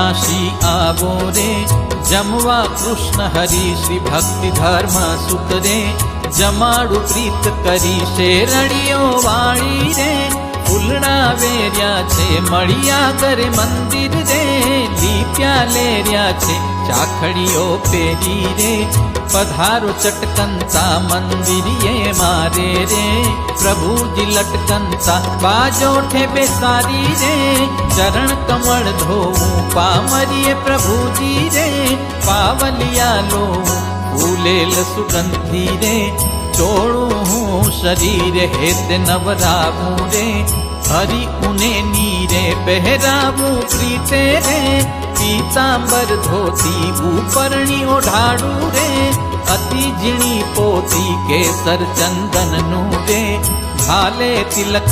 માસી આવો રે જમવા કૃષ્ણ હરિ શ્રી ભક્તિ ધર્મ સુત રે જમાડું પ્રીત કરી શેરડીઓ વાળી રે ફૂલડા વેર્યા છે મળ્યા કરે મંદિર રે લીપ્યા લેર્યા છે ચાખડીઓ પેરી રે પધારો ચટકનતા મંદિરીએ મારે રે પ્રભુજી લટકનતા બાજોઠે બેસારી રે ચરણ કમળ ધોવું પામરીએ પ્રભુજી રે પાવલિયા લો ફૂલેલ સુગંધી રે ચોળું હું શરીર હેત નવરાવું રે હરિ ઉને નીરે પહેરાવું પ્રીતે રે પીતાંબર ધોતી ઉપરણી ઓઢાડું રે અતિ ઝીણી પોતી કેસર ચંદનનું રે ભાલે તિલક